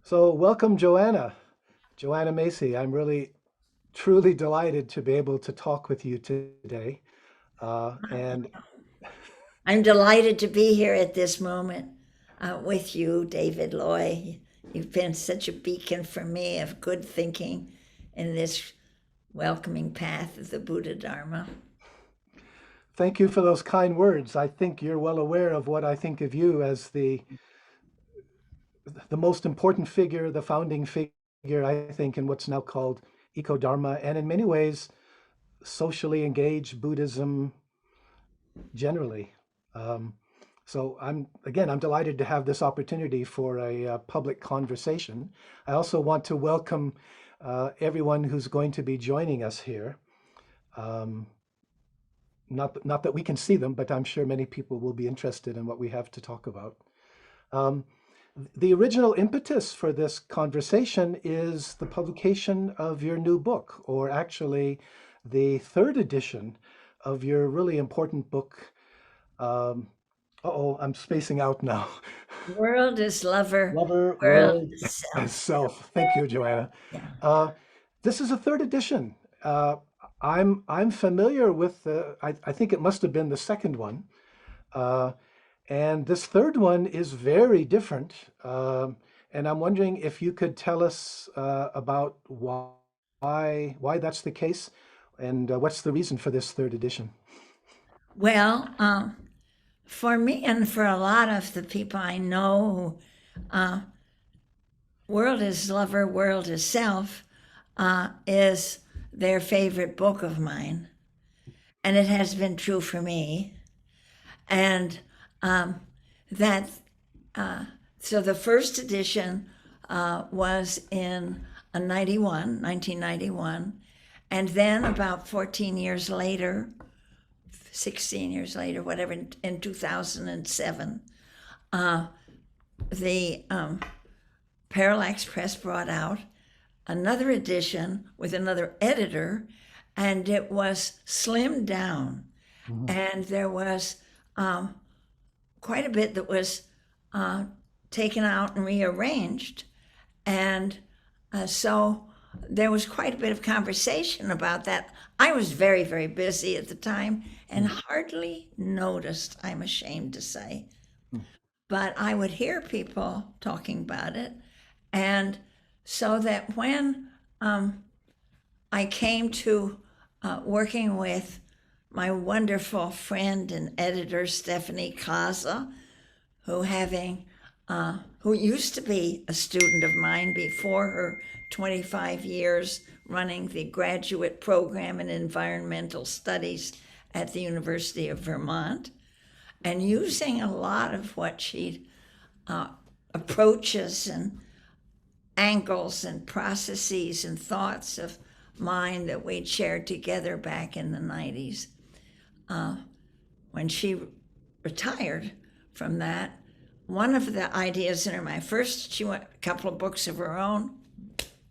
So, welcome, Joanna. Joanna Macy. I'm really, truly delighted to be able to talk with you today. And I'm delighted to be here at this moment with you, David Loy. You've been such a beacon for me of good thinking in this welcoming path of the Buddha Dharma. thank you for those kind words. I think you're well aware of what I think of you as the most important figure, the founding figure, I think, in what's now called Ecodharma, and in many ways, socially engaged Buddhism generally. Um, so I'm delighted to have this opportunity for a public conversation. I also want to welcome everyone who's going to be joining us here. Um, not that we can see them, but I'm sure many people will be interested in what we have to talk about. Um, the original impetus for this conversation is the publication of your new book, or actually the third edition of your really important book. Um, I'm spacing out now. World is lover, Lover, world world, is and self. self. Thank you, Joanna. Yeah. Uh, this is a third edition. I'm familiar with I think it must have been the second one. Uh, and this third one is very different. And I'm wondering if you could tell us about why that's the case and what's the reason for this third edition. Well, for me and for a lot of the people I know, World is Lover, World is Self is their favorite book of mine. And it has been true for me. And um, that so the first edition was in 1991, and then about 14 years later, 16 years later, whatever, in 2007, the Parallax Press brought out another edition with another editor, and it was slimmed down, Mhm. and there was quite a bit that was taken out and rearranged. And so there was quite a bit of conversation about that. I was very, very busy at the time and hardly noticed, I'm ashamed to say. Mhm. But I would hear people talking about it. And so that when I came to working with my wonderful friend and editor, Stephanie Kaza, who used to be a student of mine before her 25 years running the graduate program in environmental studies at the University of Vermont, and using a lot of what she approaches and angles and processes and thoughts of mine that we'd shared together back in the 90s. When she retired from that, one of the ideas in her mind, first she went a couple of books of her own,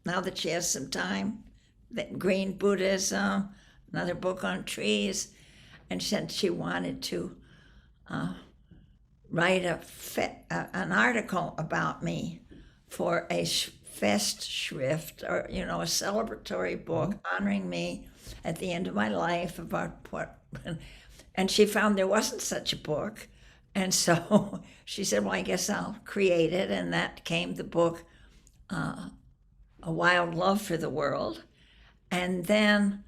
now that she has some time, that Green Buddhism, another book on trees, and said she wanted to write an article about me for a Festschrift, or a celebratory book Mhm. honoring me at the end of my life about what. And she found there wasn't such a book, and so she said, "Well, I guess I'll create it," and that came the book, "A Wild Love for the World." And then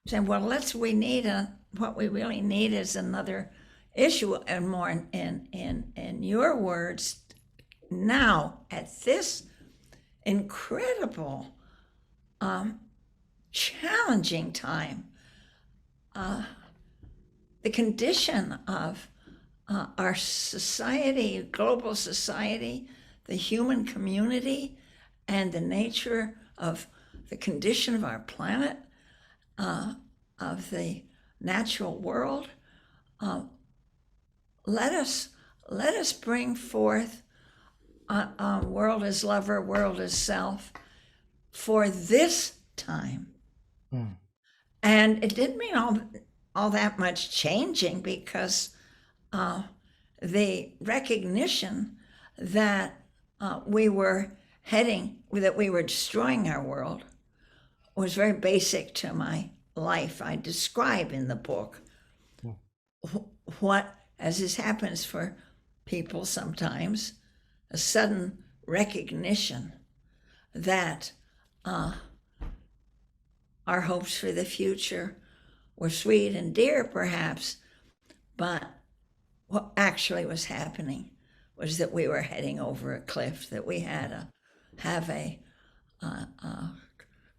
said, "Well, we need what we really need is another issue, and more in your words, now at this incredible, challenging time, the condition of our society, global society, the human community, and the nature of the condition of our planet, of the natural world. Let us bring forth world as lover, world as self for this time. Mm. And it didn't mean all that much changing, because the recognition that we were destroying our world was very basic to my life. I describe in the book what, as this happens for people sometimes, a sudden recognition that our hopes for the future were sweet and dear, perhaps, but what actually was happening was that we were heading over a cliff, that we had to have a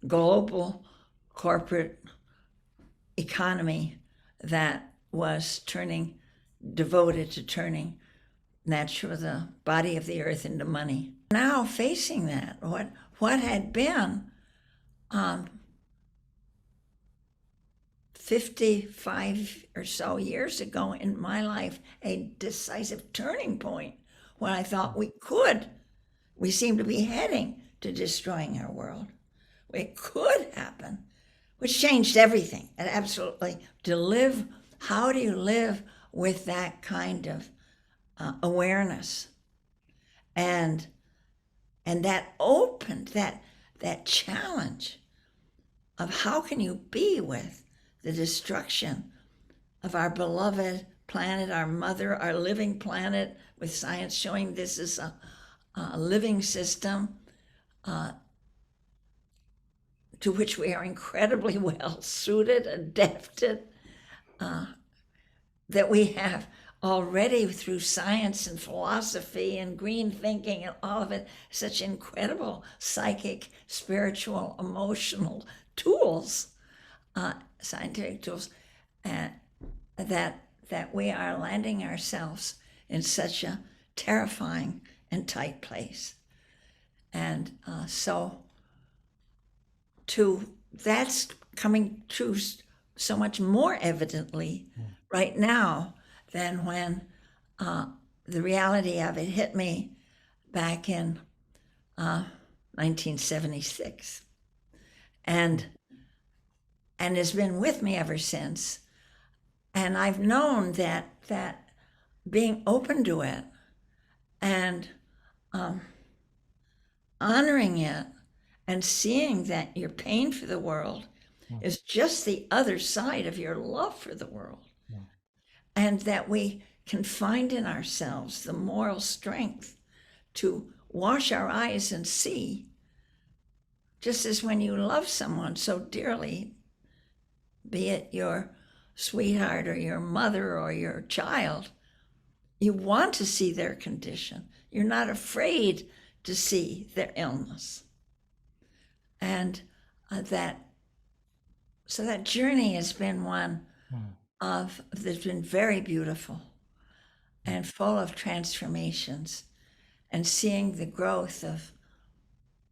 global corporate economy that was devoted to turning the body of the earth into money. Now facing that, what had been 55 or so years ago in my life, a decisive turning point when I thought we seemed to be heading to destroying our world. It could happen, which changed everything. And absolutely, how do you live with that kind of awareness? And that opened that challenge of how can you be with the destruction of our beloved planet, our mother, our living planet, with science showing this is a living system to which we are incredibly well suited, adapted, that we have already through science and philosophy and green thinking and all of it, such incredible psychic, spiritual, emotional tools, scientific tools, that we are landing ourselves in such a terrifying and tight place. And so that's coming true so much more evidently right now than when the reality of it hit me back in 1976, and has been with me ever since. And I've known that being open to it and honoring it and seeing that your pain for the world is just the other side of your love for the world. And that we can find in ourselves the moral strength to wash our eyes and see, just as when you love someone so dearly, be it your sweetheart or your mother or your child, you want to see their condition. You're not afraid to see their illness. And that journey has been one that's been very beautiful and full of transformations, and seeing the growth of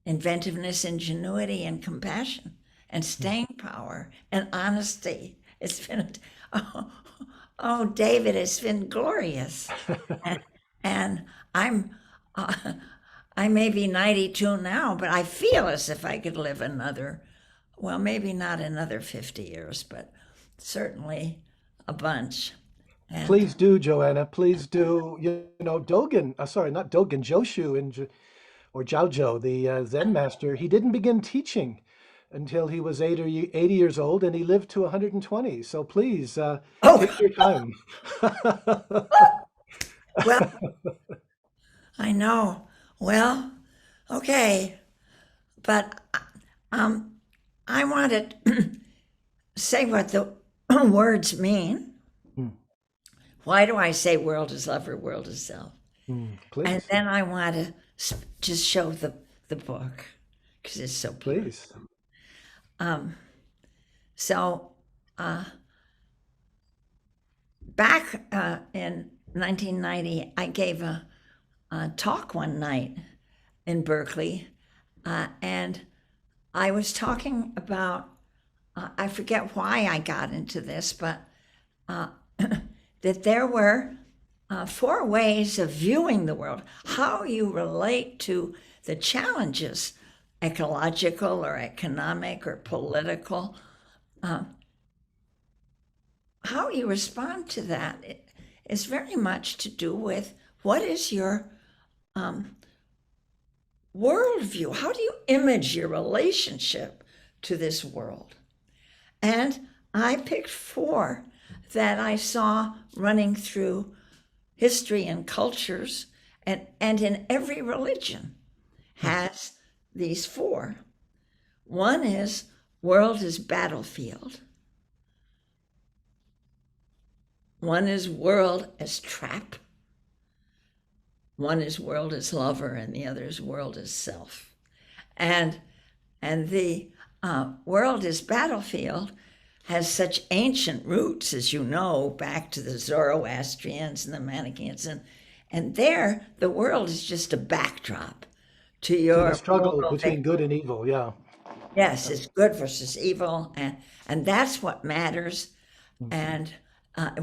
inventiveness, ingenuity, and compassion, and staying power and honesty. It's been, oh, David, it's been glorious. and I may be 92 now, but I feel as if I could live maybe not another 50 years, but certainly a bunch. And Please do, Joanna. Please do. Dogen, not Dogen, Joshu or Jiaozhou, the Zen master, he didn't begin teaching until he was 80 years old, and he lived to 120. So please take your time. Well, I know. Well, okay. But I want to say what the words mean. Why do I say world is love or world is self? Please. And then I want to just show the book because it's so beautiful. Please. So back in 1990, I gave a talk one night in Berkeley, and I was talking about, I forget why I got into this, but that there were 4 ways of viewing the world, how you relate to the challenges, ecological or economic or political, how you respond to that is very much to do with what is your worldview? How do you image your relationship to this world? And I picked four that I saw running through history and cultures, and in every religion has these four. One is world is battlefield. One is world as trap. One is world as lover, and the other is world as self. And the world as battlefield has such ancient roots, as you know, back to the Zoroastrians and the Manichaeans, and there the world is just a backdrop to To the your struggle moral between good and evil. Yeah. Yes, it's good versus evil, and that's what matters. Mm. And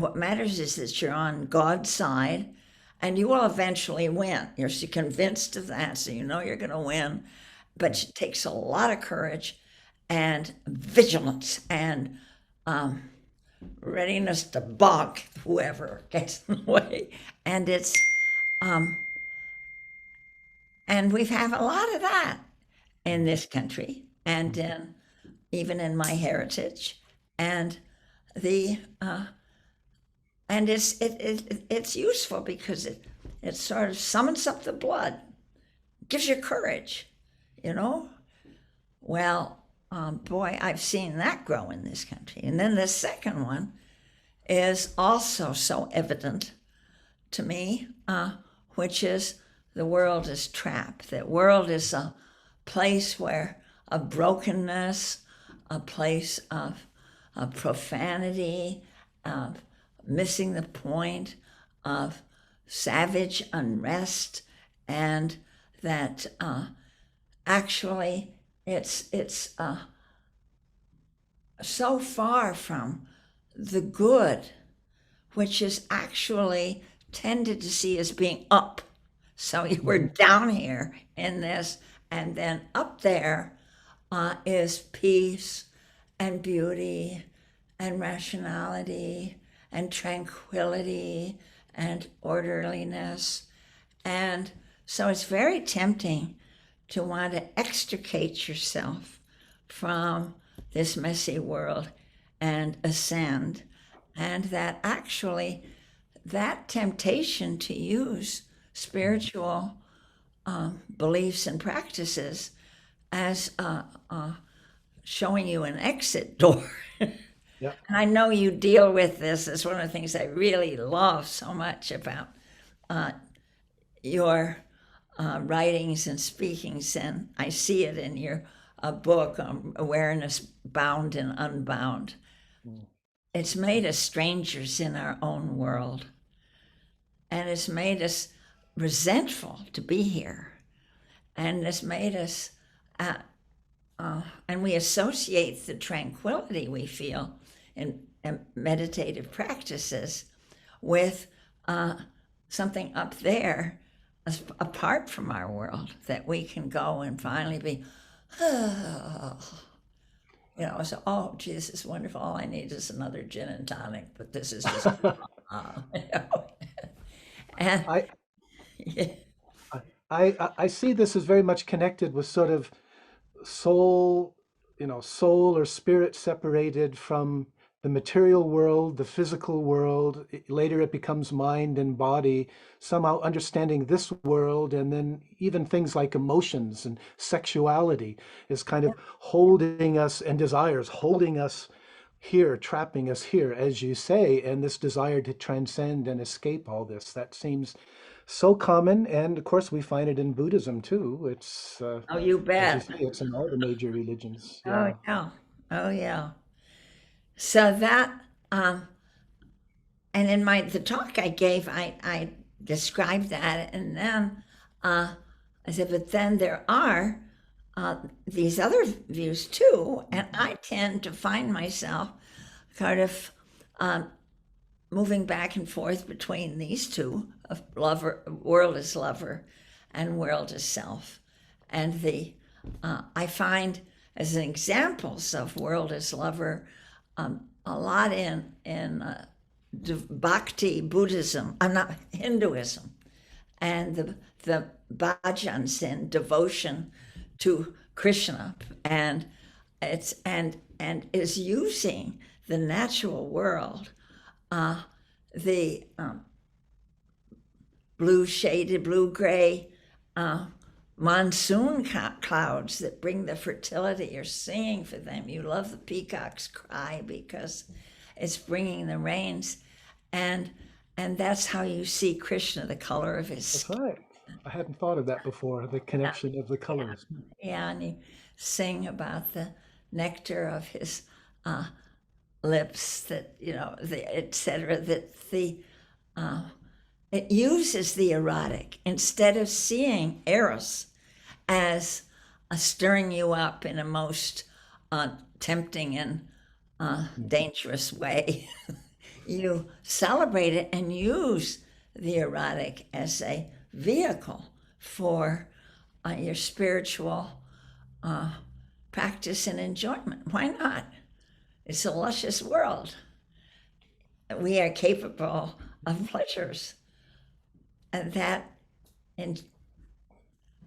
what matters is that you're on God's side, and you will eventually win. You're so convinced of that, so you know you're going to win. But it takes a lot of courage and vigilance and readiness to bonk whoever gets in the way. And it's and we've had a lot of that in this country and in even in my heritage, and the and it's useful because it sort of summons up the blood, gives you courage, you know. Well, boy, I've seen that grow in this country. And then the second one is also so evident to me, which is the world is trap. That world is a place where of brokenness, a place of profanity, of missing the point, of savage unrest, and that actually it's so far from the good, which is actually tended to see as being up. So you were down here in this, and then up there is peace and beauty and rationality and tranquility and orderliness. And so it's very tempting to want to extricate yourself from this messy world and ascend. And that actually, that temptation to use spiritual beliefs and practices as showing you an exit door. Yeah. And I know you deal with this. It's one of the things I really love so much about your writings and speakings, and I see it in your book, Awareness Bound and Unbound. It's made us strangers in our own world, and it's made us resentful to be here, and it's made us and we associate the tranquility we feel in meditative practices with something up there apart from our world, that we can go and finally be, oh, you know, so, oh, gee, this is wonderful. All I need is another gin and tonic, but this is just, you know. And I, yeah, I see this as very much connected with sort of soul, soul or spirit separated from the material world, the physical world. Later it becomes mind and body, somehow understanding this world, and then even things like emotions and sexuality is kind of holding us, and desires holding us here, trapping us here, as you say, and this desire to transcend and escape all this. That seems so common, and of course we find it in Buddhism too. It's oh, you as you bet. say, it's in all the major religions. Oh, Yeah. yeah. Oh, yeah. So that, and in the talk I gave, I described that, and then I said, but then there are these other views too, and I tend to find myself kind of moving back and forth between these two of lover, world as lover, and world as self, and the I find as examples of world as lover a lot in Bhakti Buddhism, I'm not Hinduism, and the bhajans in devotion to Krishna, and it's and is using the natural world, the blue shaded, blue gray monsoon clouds that bring the fertility. You're singing for them. You love the peacock's cry because it's bringing the rains, and and that's how you see Krishna, the color of his That's skin. right. I hadn't thought of that before, the connection of the Yeah, colors. yeah, and you sing about the nectar of his uh, lips, that the etc. That the it uses the erotic instead of seeing eros as stirring you up in a most tempting and dangerous way. You celebrate it and use the erotic as a vehicle for your spiritual practice and enjoyment. Why not? It's a luscious world. We are capable of pleasures, and that in,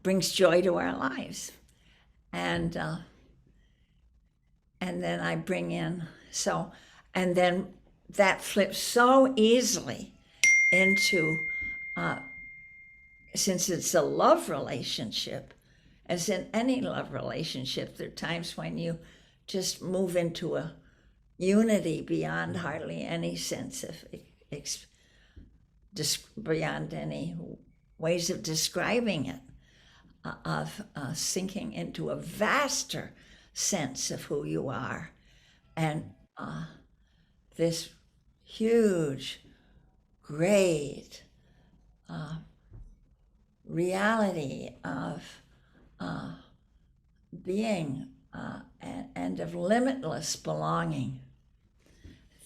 brings joy to our lives. And and then I bring in so, and then that flips so easily into, since it's a love relationship, as in any love relationship, there are times when you just move into a unity beyond hardly any sense of beyond any ways of describing it, of sinking into a vaster sense of who you are, and this huge, great reality of being, and of limitless belonging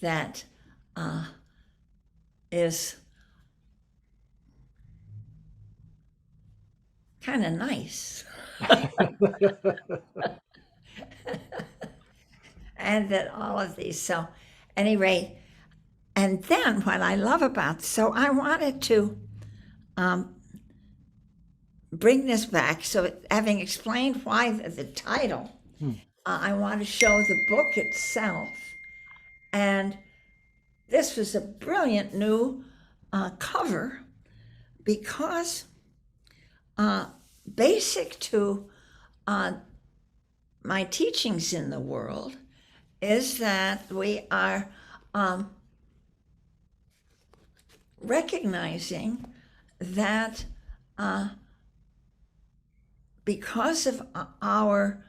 that is kind of nice. And that all of these, so anyway, and then what I love about, so I wanted to bring this back. So having explained why the title, I want to show the book itself. And this was a brilliant new cover, because basic to my teachings in the world is that we are recognizing that because of our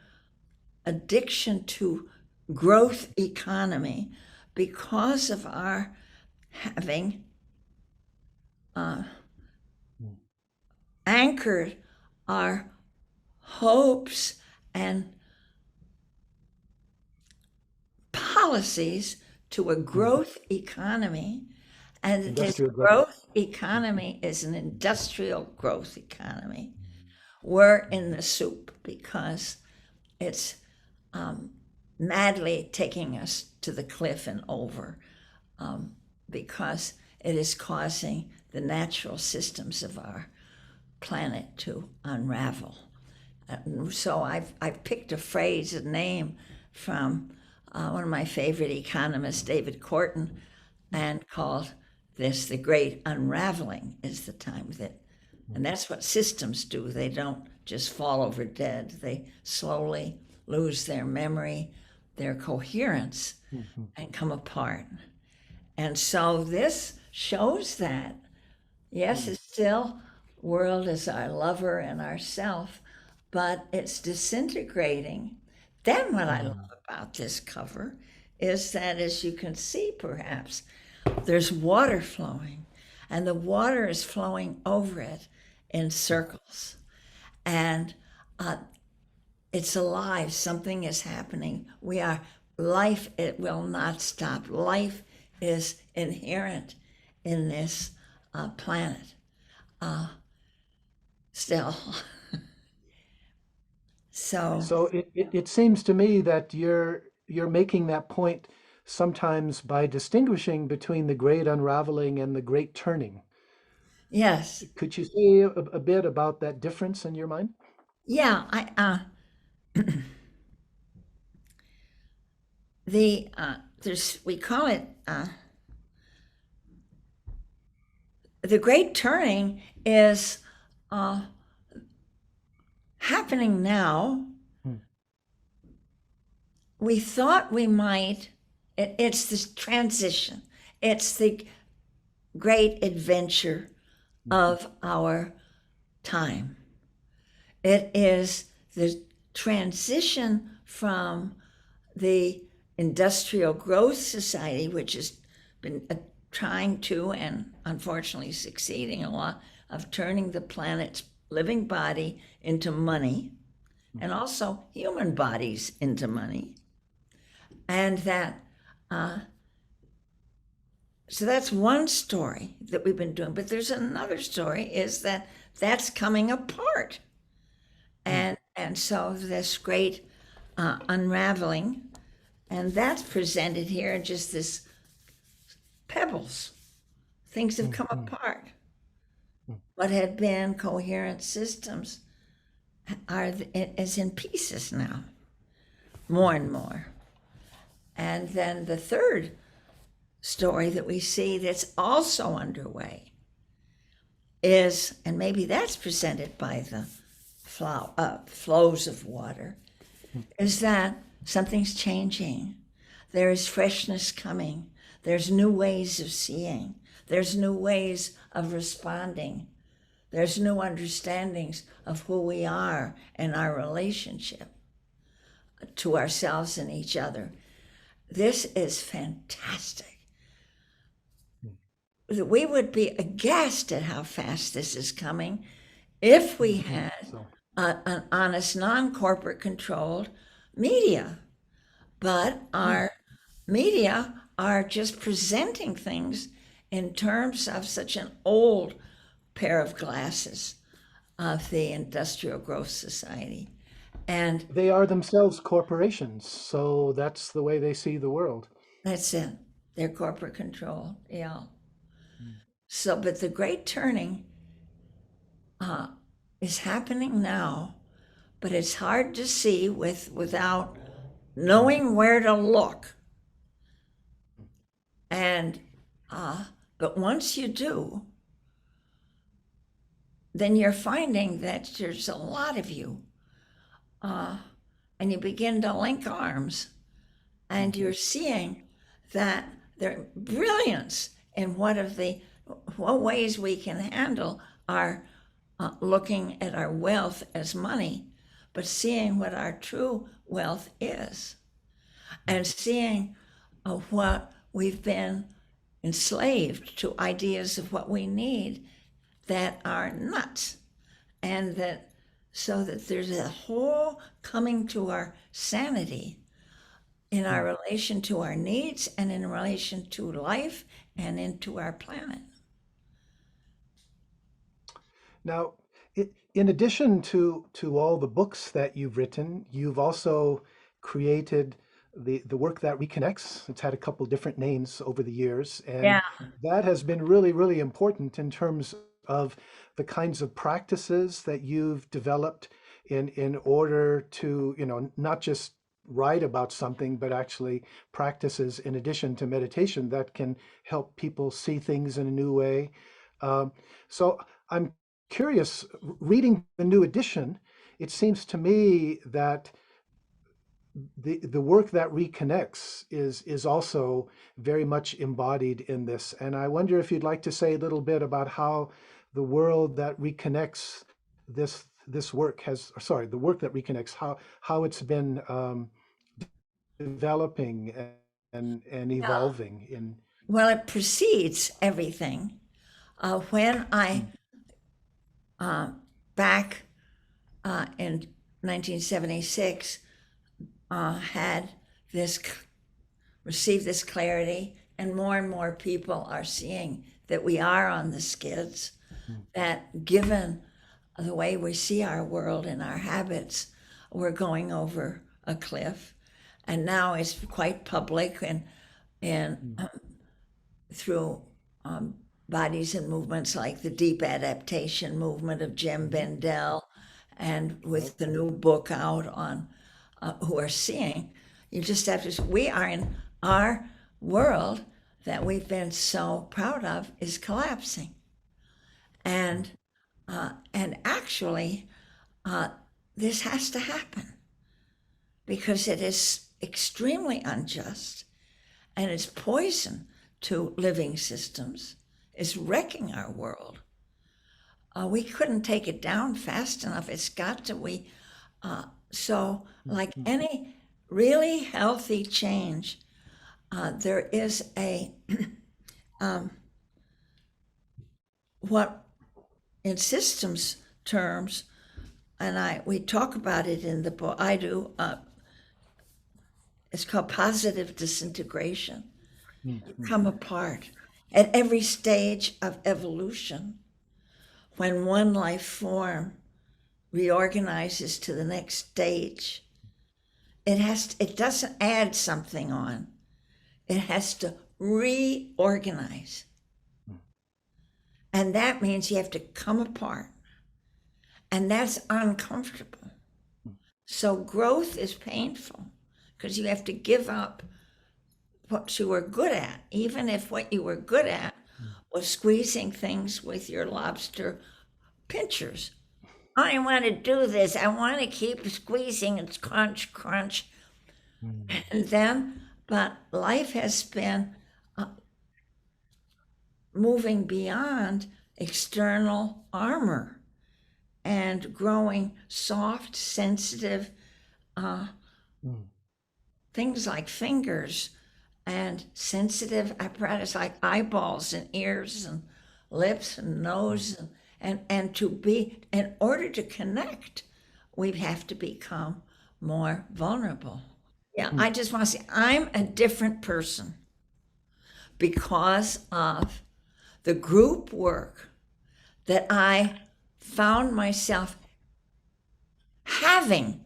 addiction to growth economy, because of our having anchored our hopes and policies to a growth economy, and this Industrial growth. growth economy is an industrial growth economy. We're in the soup because it's madly taking us to the cliff and over, because it is causing the natural systems of our planet to unravel. So I've picked a phrase, a name from one of my favorite economists, David Corton, and called this the great unraveling is the time that, and that's what systems do. They don't just fall over dead. They slowly lose their memory, their coherence, and come apart. And so this shows that, yes, it's still world is our lover and our self, but it's disintegrating. Then what I love about this cover is that, as you can see perhaps, there's water flowing, and the water is flowing over it in circles. And it's alive. Something is happening. We are life. It will not stop. Life is inherent in this planet. Still. So So it seems to me that you're making that point sometimes by distinguishing between the great unraveling and the great turning. Yes. Could you say a bit about that difference in your mind? Yeah. There's we call it the great turning is uh, happening now. Mm, We thought we might. It's this transition. It's the great adventure mm, of our time. It is the transition from the industrial growth society, which has been trying to and unfortunately succeeding a lot of turning the planet's living body into money mm, and also human bodies into money. And that, so that's one story that we've been doing. But there's another story is that that's coming apart. mm, And so this great unraveling, and that's presented here in just this pebbles. Things have mm, come mm, apart. mm. What had been coherent systems is in pieces now, more and more. And then the third story that we see that's also underway is, and maybe that's presented by the flows of water, is that something's changing. There is freshness coming. There's new ways of seeing. There's new ways of responding. There's new understandings of who we are and our relationship to ourselves and each other. This is fantastic. We would be aghast at how fast this is coming if we I think had so. an honest, non corporate controlled media. But Mm. our media are just presenting things in terms of such an old pair of glasses of the industrial growth society. And They are themselves corporations, so that's the way they see the world. that's it, their corporate control. Yeah. Mm, So, but the great turning uh, is happening now, but it's hard to see without mm, knowing where to look. And but once you do, then you're finding that there's a lot of you, uh, and you begin to link arms, mm, and you're seeing that there's brilliance in what ways we can handle our looking at our wealth as money, but seeing what our true wealth is, mm. and seeing what we've been enslaved to ideas of what we need that are nuts, and that so that there's a whole coming to our sanity in our Mm. relation to our needs and in relation to life and into our planet. Now, in addition to all the books that you've written, you've also created the work that reconnects. It's had a couple different names over the years, and Yeah, that has been really, really important in terms of the kinds of practices that you've developed in order to, not just write about something, but actually practices in addition to meditation that can help people see things in a new way. Um, so I'm curious, reading the new edition, it seems to me that the work that reconnects is also very much embodied in this. And I wonder if you'd like to say a little bit about how the world that reconnects this work has, sorry, the work that reconnects, how it's been developing and yeah. evolving in. Well, it precedes everything. When I Mm, uh, back in 1976 had this received this clarity, and more people are seeing that we are on the skids. mm, That given the way we see our world and our habits, we're going over a cliff. And now it's quite public, and and through bodies and movements like the deep adaptation movement of Jim Bendel, and with the new book out on who are seeing, you just have to, we are in our world that we've been so proud of is collapsing. And actually, this has to happen because it is extremely unjust and it's poison to living systems. It's wrecking our world. We couldn't take it down fast enough. It's got to, so like any really healthy change, there is a, what in systems terms, and we talk about it in the book, I do, it's called positive disintegration. Come apart at every stage of evolution. When one life form reorganizes to the next stage, it doesn't add something on. It has to reorganize. And that means you have to come apart. And that's uncomfortable. So growth is painful because you have to give up what you were good at, even if what you were good at was squeezing things with your lobster pinchers. I want to do this. I want to keep squeezing. It's crunch, crunch. And then, but life has been moving beyond external armor and growing soft, sensitive things like fingers and sensitive apparatus like eyeballs and ears and lips and nose and to be, in order to connect, we have to become more vulnerable. Yeah, I just want to say I'm a different person because of the group work that I found myself having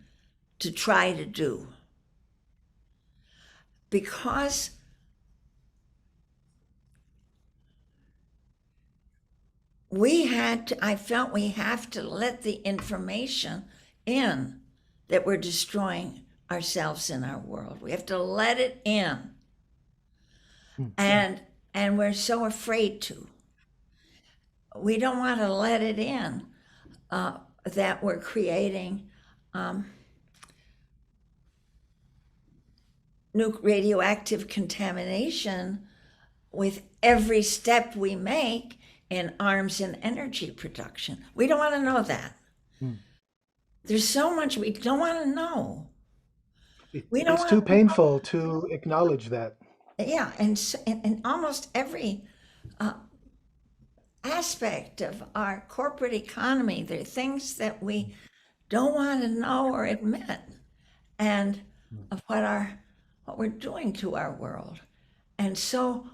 to try to do. Because I felt we have to let the information in that we're destroying ourselves in our world. We have to let it in. And we're so afraid to. We don't want to let it in that we're creating radioactive contamination with every step we make in arms and energy production. We don't want to know that. There's so much we don't want to know. It's too painful to acknowledge that. Yeah, and in almost every aspect of our corporate economy, there are things that we don't want to know or admit, and of what we're doing to our world. And so,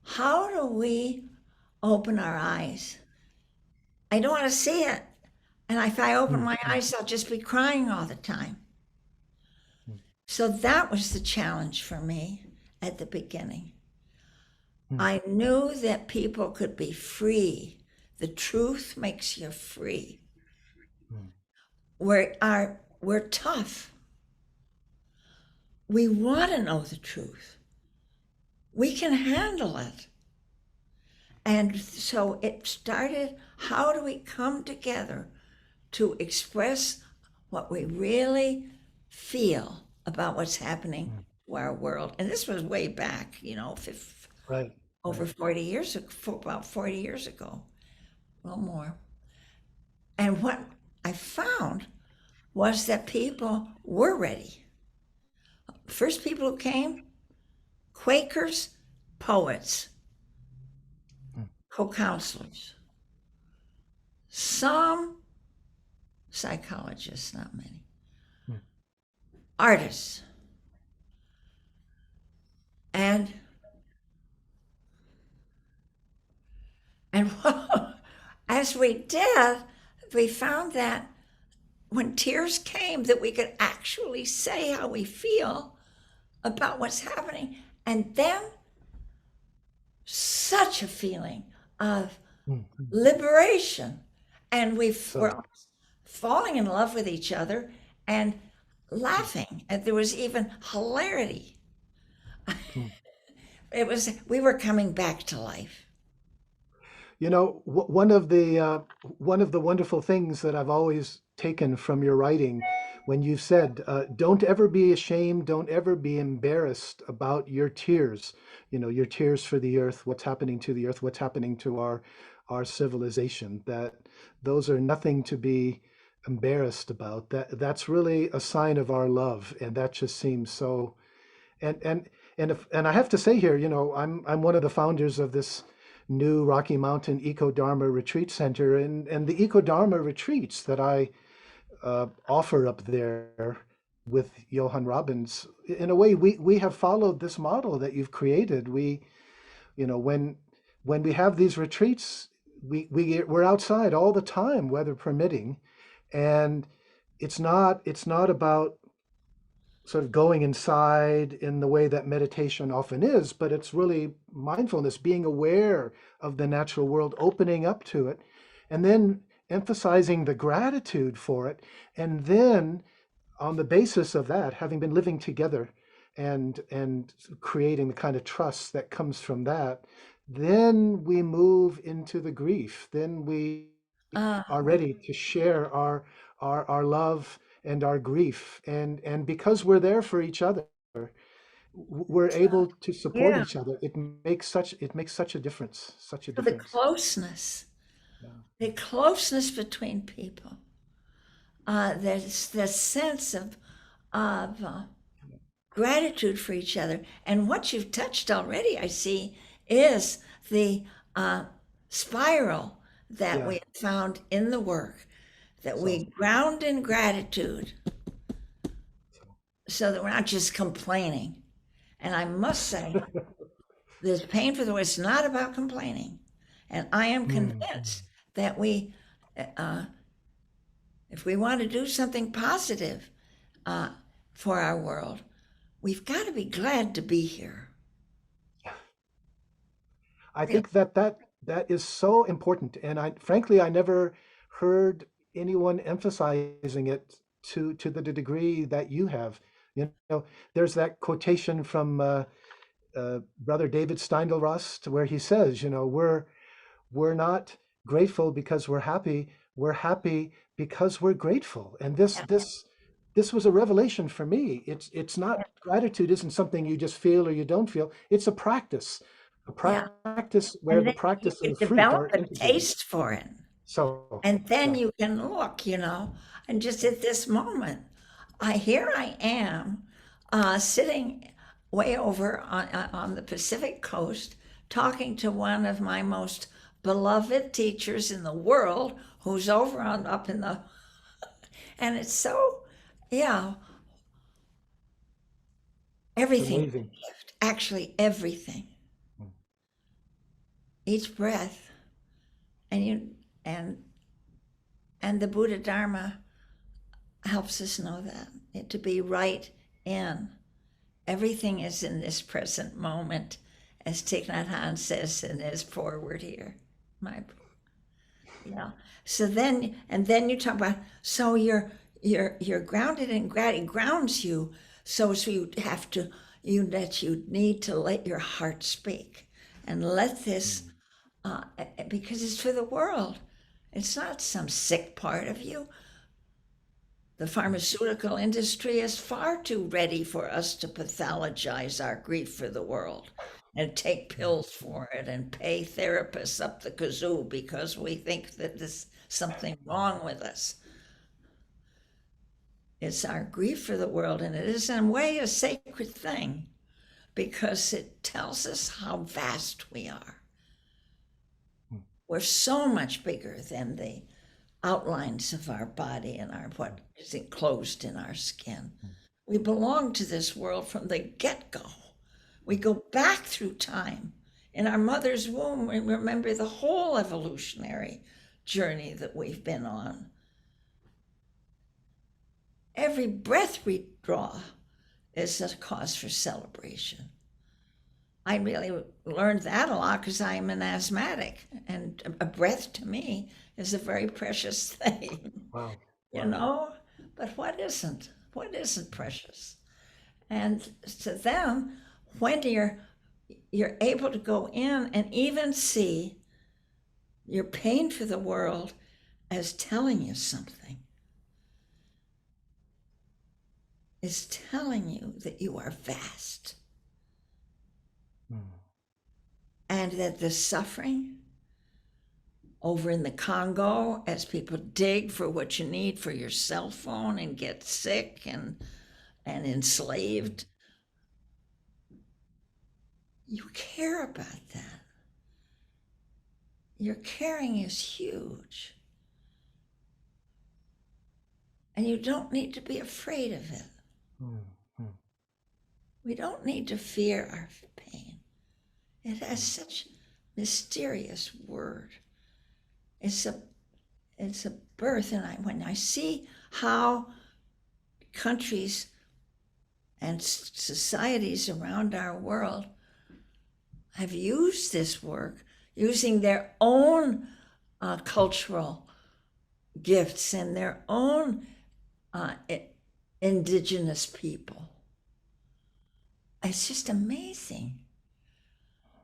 how do we open our eyes? I don't want to see it, and if I open my eyes, I'll just be crying all the time. So that was the challenge for me at the beginning. I knew that people could be free. The truth makes you free. We're tough. We want to know the truth. We can handle it. And so it started, how do we come together to express what we really feel about what's happening to our world? And this was way back, over 40 years ago, about 40 years ago, a little more. And what I found was that people were ready. First people who came, Quakers, poets, co-counselors, some psychologists, not many, artists, and as we did, we found that when tears came, that we could actually say how we feel about what's happening, And then such a feeling of Mhm. liberation. And were So, falling in love with each other and laughing. And there was even hilarity. mm. We were coming back to life. One of the wonderful things that I've always taken from your writing, when you said, "Don't ever be ashamed, don't ever be embarrassed about your tears." Your tears for the earth, what's happening to the earth, what's happening to our civilization. That those are nothing to be embarrassed about. That's really a sign of our love, and that just seems so. And I have to say here, I'm one of the founders of this new Rocky Mountain Ecodharma Retreat Center, and the Ecodharma retreats that I offer up there with Johann Robbins. In a way, we have followed this model that you've created. When we have these retreats, we're outside all the time, weather permitting, and it's not about sort of going inside in the way that meditation often is, but it's really mindfulness, being aware of the natural world, opening up to it, and then emphasizing the gratitude for it. And then, on the basis of that, having been living together and creating the kind of trust that comes from that, then we move into the grief. Then we Uh, are ready to share our love and our grief. And because we're there for each other, we're able to support yeah, each other. It makes such a difference, such a the difference. closeness, Yeah. the closeness between people. There's the sense of gratitude for each other. And what you've touched already, I see, is the uh, spiral that we Yeah. have found in the work, that we So, ground in gratitude so. so that we're not just complaining. And I must say, this pain for the West is not about complaining. And I am Mm, convinced that uh, if we want to do something positive uh, for our world, we've got to be glad to be here. I Really. think that is so important, and I frankly I never heard anyone emphasizing it to the degree that you have. There's that quotation from Brother David Steindl-Rast where he says, we're not grateful because we're happy. We're happy because we're grateful. And this was a revelation for me. It's not gratitude isn't something you just feel or you don't feel. It's a Yeah. practice where And the then you practice and can the fruit develop are a integrated. taste for it. So And then yeah, you can look, and just at this moment, here I am, sitting way over on the Pacific coast, talking to one of my most beloved teachers in the world, who's over on up in the, and it's so, yeah, it's everything is amazing. a gift, actually everything, each breath, and you, and and the Buddha Dharma helps us know that to be right in. Everything is in this present moment, as Thich Nhat Hanh says in his foreword here. My, yeah. So then, and then you talk about, so you're grounded in gratitude, grounds you. So you have to, you need to let your heart speak, and let this, Mm. because it's for the world. It's not some sick part of you. The Mm. pharmaceutical industry is far too ready for us to pathologize our grief for the world and take Mm. pills for it and pay therapists up the kazoo because we think that there's something wrong with us. It's our grief for the world, and it is in a way a sacred thing because it tells us how vast we are. Mm. We're so much bigger than the outlines of our body and our what is enclosed in our skin. Mm. We belong to this world from the get go. We go back through time. In our mother's womb, we remember the whole evolutionary journey that we've been on. Every breath we draw is a cause for celebration. I really learned that a lot because I'm an asthmatic, and a breath to me is a very precious thing, Wow. you Wow. know? But what isn't? What isn't precious? And to them, when you're able to go in and even see your pain for the world as telling you something, is telling you that you are vast Mm. and that the suffering over in the Congo, as people dig for what you need for your cell phone and get sick and enslaved, you care about that. Your caring is huge. And you don't need to be afraid of it. Mm. Mm. We don't need to fear our pain. It has Mm. such mysterious word. It's a it's a birth, and when I see how countries and societies around our world have used this work, using their own cultural gifts and their own uh, indigenous people, it's just amazing.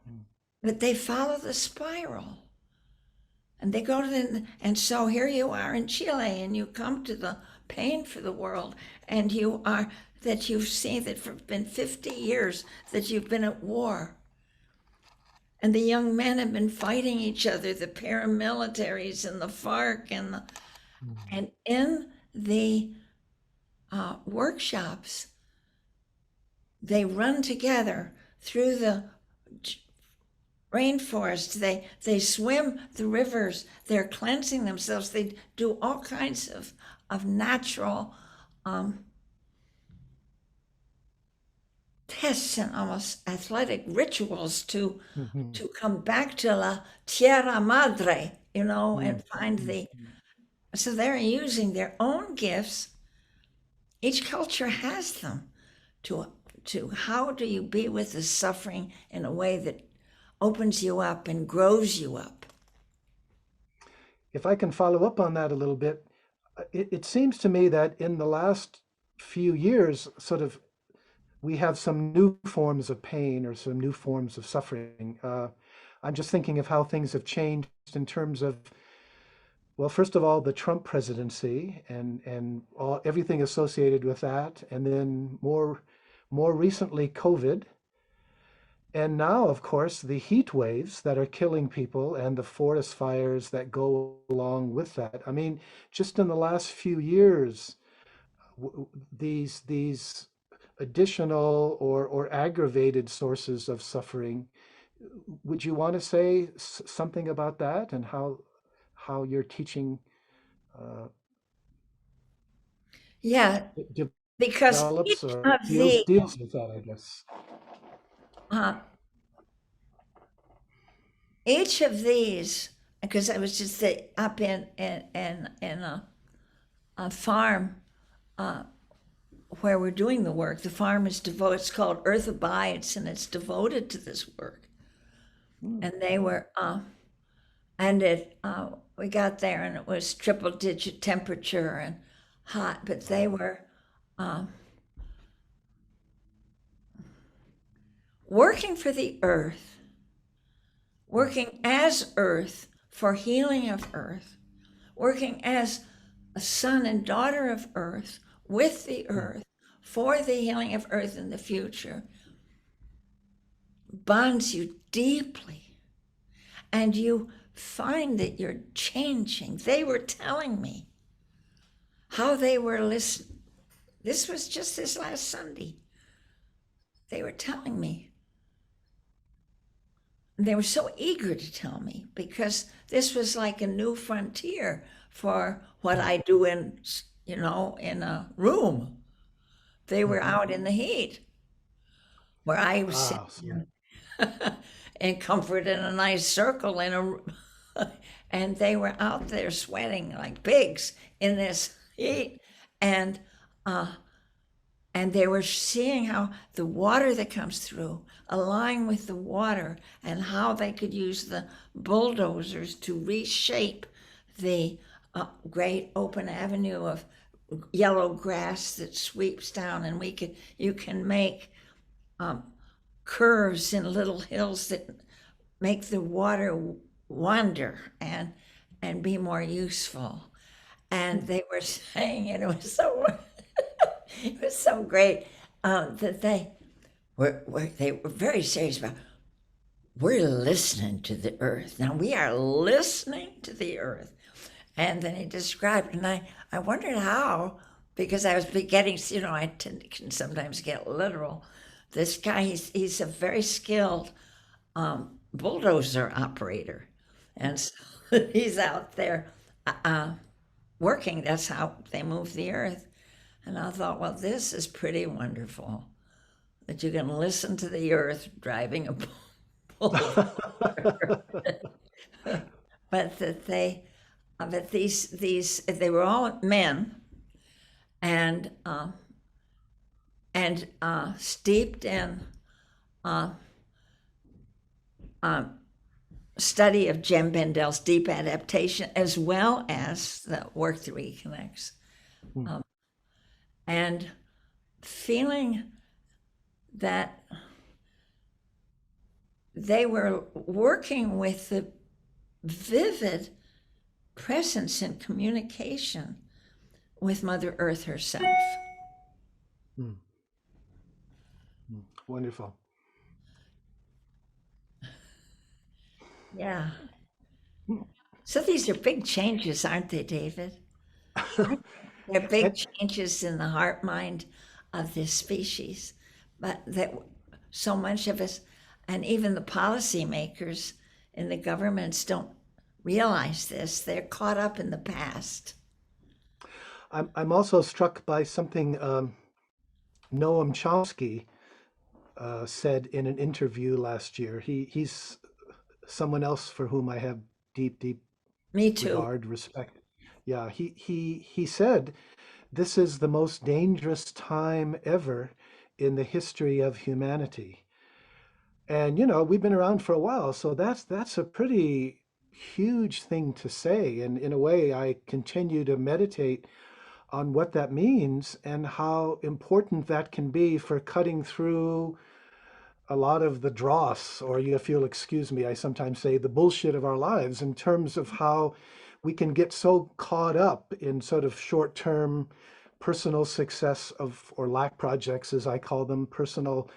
Mm. But they follow the spiral. And they go to and so here you are in Chile, and you come to the pain for the world, and you are, that you've seen that for been 50 years that you've been at war. And the young men have been fighting each other, the paramilitaries and the FARC, Mm. and in the workshops, they run together through the rainforest. They swim the rivers. They're cleansing themselves. They do all kinds of natural um, tests and almost athletic rituals Mhm. to come back to la tierra madre, Mm. and find Mm. the. So they're using their own gifts. Each culture has them to how do you be with the suffering in a way that opens you up and grows you up. If I can follow up on that a little bit, it seems to me that in the last few years, sort of, we have some new forms of pain or some new forms of suffering. I'm just thinking of how things have changed in terms of, well, first of all, the Trump presidency and everything associated with that, and then more recently, COVID. And now, of course, the heat waves that are killing people and the forest fires that go along with that. I mean, just in the last few years, these additional or aggravated sources of suffering. Would you want to say something about that and how your teaching uh, Yeah, because develops each or of the deals with that, I guess. uh, each of these, because I was just up in a farm uh, where we're doing the work. The farm is devoted. It's called Earth Abides, and it's devoted to this work. Mm. And they were, and it. We got there, and it was triple digit temperature and hot, but they Wow. were working for the earth, Mm. working as earth for healing of earth, working as a son and daughter of earth with the Mm. earth for the healing of earth in the future, bonds you deeply, and you find that you're changing. They were telling me how they were listening. This was just this last Sunday. They were telling me. They were so eager to tell me because this was like a new frontier for what Mm. I do in a room. They were Mhm. out in the heat where I was Ah, so sitting in comfort in a nice circle and they were out there sweating like pigs in this heat. And And they were seeing how the water that comes through align with the water, and how they could use the bulldozers to reshape the great open avenue of yellow grass that sweeps down, and you can make um, curves in little hills that make the water wander and be more useful. And they were saying, and it was so it was so great that they were very serious about, we're listening to the earth. Now we are listening to the earth. And then he described, and I wondered how, because I was getting, can sometimes get literal. This guy, he's a very skilled bulldozer operator. And so he's out there working. That's how they move the earth. And I thought, well, this is pretty wonderful that you can listen to the earth driving a bulldozer. But they were all men, and steeped in uh, study of Jem Bendel's deep adaptation, as well as the work that reconnects, and feeling that they were working with the vivid presence and communication with Mother Earth herself. Mm. Wonderful. Yeah. So these are big changes, aren't they, David? They're big And changes in the heart mind of this species, but that so much of us, and even the policymakers in the governments, don't realize this. They're caught up in the past. I'm also struck by something Noam Chomsky said in an interview last year. He's someone else for whom I have deep Me too. regard, respect. Yeah, he said this is the most dangerous time ever in the history of humanity. And we've been around for a while, so that's a pretty huge thing to say. And in a way, I continue to meditate on what that means and how important that can be for cutting through a lot of the dross, or if you'll excuse me, I sometimes say the bullshit of our lives, in terms of how we can get so caught up in sort of short-term personal success of or lack projects, as I call them, personal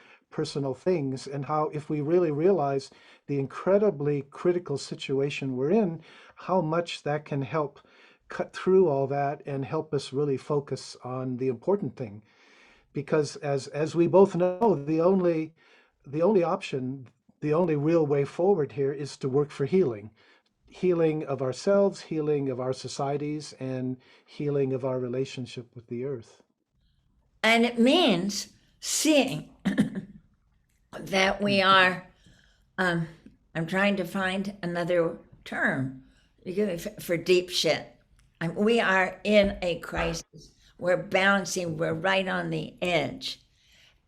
things, and how if we really realize the incredibly critical situation we're in, how much that can help cut through all that and help us really focus on the important thing. Because as we both know, the only option, the only real way forward here is to work for healing of ourselves, healing of our societies, and healing of our relationship with the earth. And it means seeing that we are, um, I'm trying to find another term for deep shit. We are in a crisis. We're bouncing, we're right on the edge.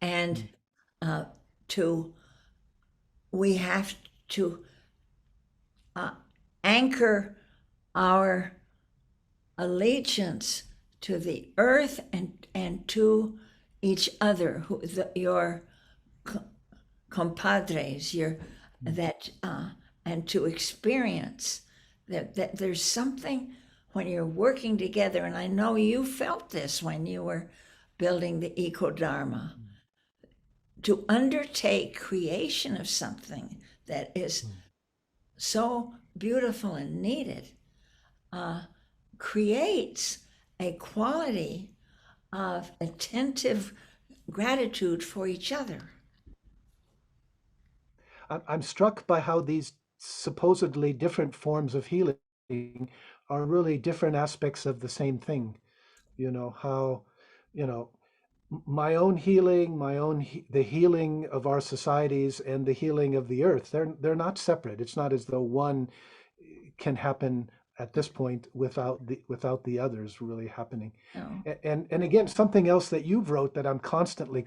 And uh, to we have to uh, anchor our allegiance to the earth and to each other, your compadres, your that and to experience that there's something when you're working together, and I know you felt this when you were building the Ecodharma, to undertake creation of something that is so beautiful and needed, creates a quality of attentive gratitude for each other. I'm struck by how these supposedly different forms of healing are really different aspects of the same thing. How, you know, my own healing, the healing of our societies and the healing of the earth, they're not separate. It's not as though one can happen at this point without the others really happening. No. And again, something else that you've wrote that I'm constantly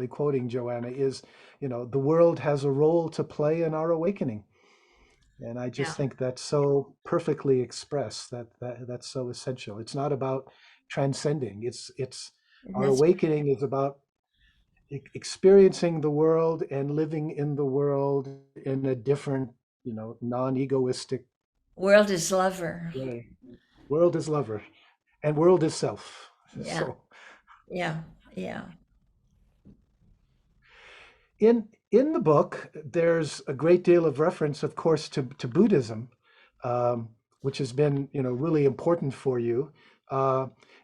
quoting, Joanna, is, the world has a role to play in our awakening. And I Yeah. just think that's so perfectly expressed, that's so essential. It's not about transcending. It's our That's awakening is about experiencing the world and living in the world in a different, non-egoistic world is lover. way. World is lover and world is self. Yeah. So Yeah. Yeah. in the book, there's a great deal of reference, of course, to Buddhism, um, which has been, really important for you.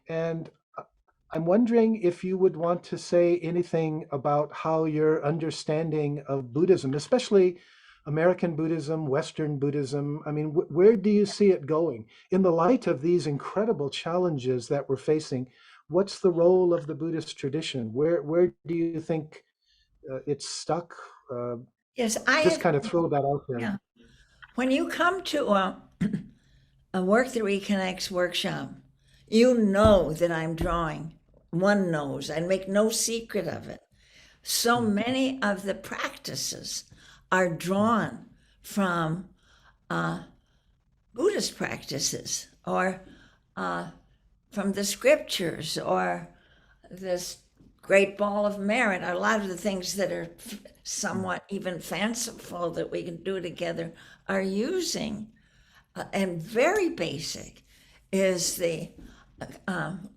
And I'm wondering if you would want to say anything about how your understanding of Buddhism, especially American Buddhism, Western Buddhism, I mean, where do you see it going? In the light of these incredible challenges that we're facing, what's the role of the Buddhist tradition? Where do you think it's stuck? Uh, Yes, I just have. kind of throw that out there. Yeah. When you come to a Work that Reconnects workshop, you know that I'm drawing. One knows. I make no secret of it. So Mm, many of the practices are mm, drawn from uh, Buddhist practices or uh, from the scriptures or this great ball of merit. A lot of the things that are mm, somewhat even fanciful that we can do together are using, and very basic is the um,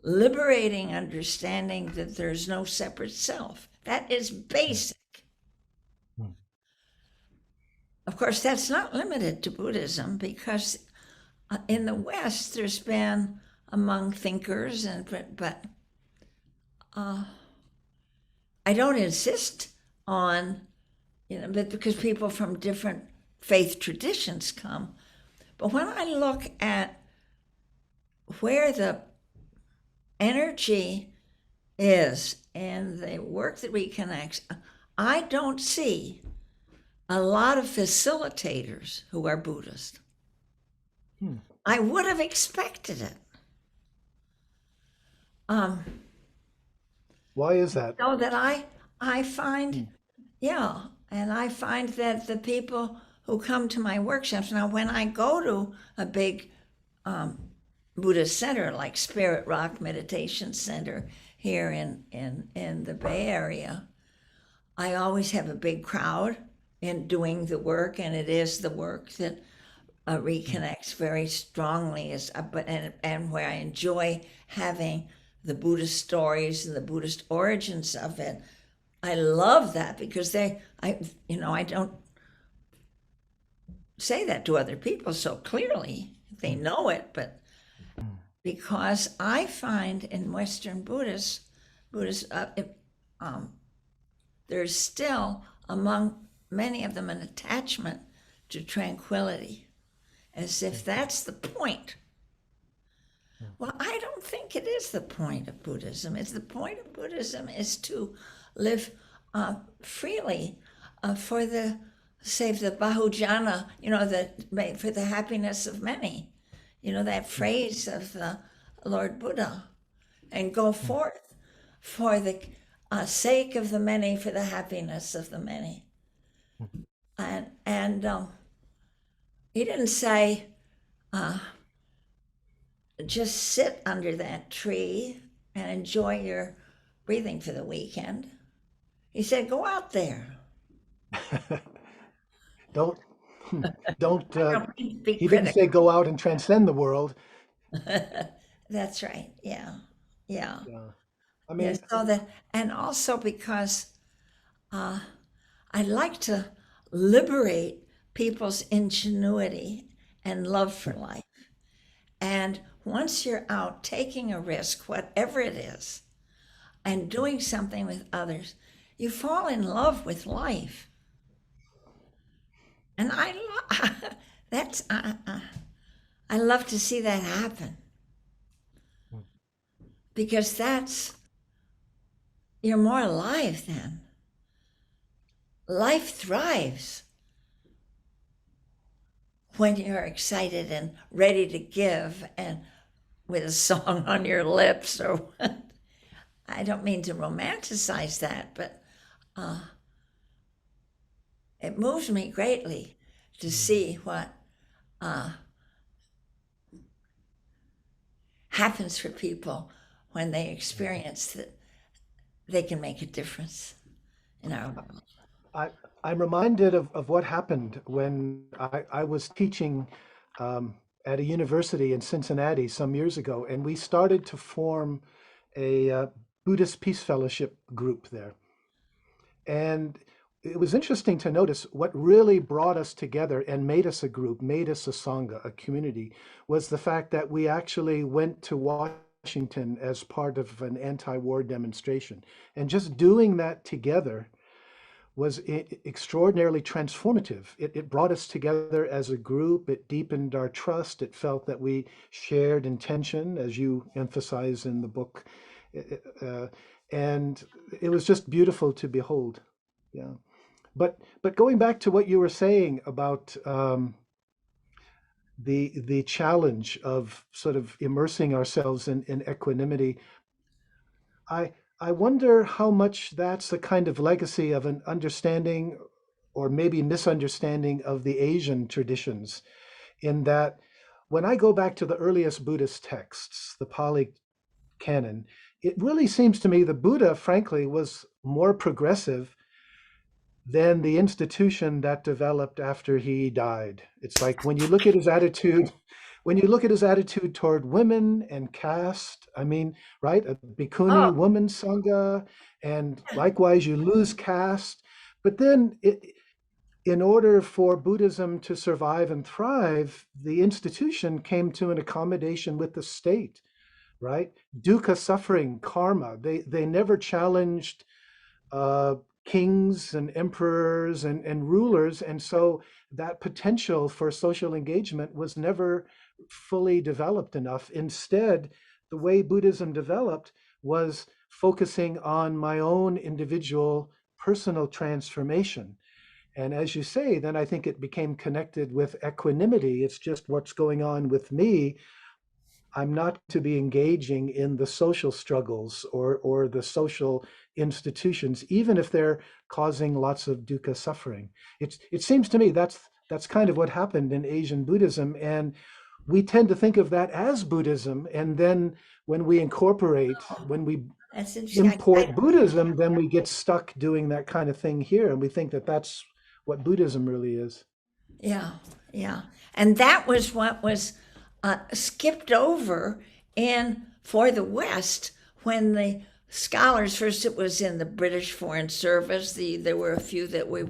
liberating understanding that there's no separate self. That is mm, basic. mm, Of course, that's not limited to Buddhism because in the West there's been among thinkers and but uh, I don't insist on, but because people from different faith traditions come. But when I look at where the energy is in the work that reconnects, I don't see a lot of facilitators who are Buddhist. mm. I would have expected it. Um, Why is that? so that I find, Mm, yeah, and I find that the people who come to my workshops now, when I go to a big um, Buddhist center like Spirit Rock Meditation Center here in the Bay Area, I always have a big crowd in doing the work, and it is the work that mm, reconnects very strongly. Is but and where I enjoy having the Buddhist stories and the Buddhist origins of it. I love that because I don't say that to other people so clearly. They mm, know it, but mm, because I find in Western Buddhist, um, there's still among many of them an attachment to tranquility, as mm, if that's the point. mm, Well, I don't think it is the point of Buddhism. It's the point of Buddhism is to live freely for the save the bahujana, for the happiness of many. That mm, phrase of the Lord Buddha, and go mm, forth for the sake of the many, for the happiness of the many. mm. And he didn't say uh, just sit under that tree and enjoy your breathing for the weekend. He said, go out there. Don't don't. I don't mean to be He didn't critical. say go out and transcend the world. That's right. Yeah. Yeah. Yeah. I Yeah. mean, So that, and also because uh, I like to liberate people's ingenuity and love for mm, life. And once you're out taking a risk, whatever it is, and mm, doing something with others, you fall in love with life. And that's I love to see that happen mm. because that's you're more alive then. Life thrives when you're excited and ready to give and with a song on your lips or what. I don't mean to romanticize that, but it moves me greatly to see what happens for people when they experience that they can make a difference in our world. I, I'm reminded of what happened when I was teaching at a university in Cincinnati some years ago, and we started to form a Buddhist Peace Fellowship group there. And it was interesting to notice what really brought us together and made us a group, made us a sangha, a community, was the fact that we actually went to Washington as part of an anti-war demonstration. And just doing that together was extraordinarily transformative. It brought us together as a group. It deepened our trust. It felt that we shared intention, as you emphasize in the book. Uh, and it was just beautiful to behold. Yeah. But going back to what you were saying about the challenge of sort of immersing ourselves in equanimity, I I wonder how much that's a kind of legacy of an understanding or maybe misunderstanding of the Asian traditions, in that when I go back to the earliest Buddhist texts, the Pali canon, it really seems to me the Buddha, frankly, was more progressive than the institution that developed after he died. It's like when you look at his attitude, when you look at his attitude toward women and caste, I mean, right, a bhikkhuni Oh, woman sangha, and likewise you lose caste. But then in order for Buddhism to survive and thrive, the institution came to an accommodation with the state, right? Dukkha, suffering, karma. They never challenged uh, kings and emperors and rulers. And so that potential for social engagement was never fully developed enough. Instead, the way Buddhism developed was focusing on my own individual personal transformation. And as you say, then I think it became connected with equanimity. It's just what's going on with me. I'm not to be engaging in the social struggles or the social institutions, even if they're causing lots of dukkha suffering. It seems to me that's kind of what happened in Asian Buddhism, and we tend to think of that as Buddhism, and then when we that's interesting. import Buddhism, then we get stuck doing that kind of thing here, and we think that that's what Buddhism really is. Yeah, yeah. And that was what was skipped over in for the West when the scholars, first it was in the British Foreign Service, there were a few that we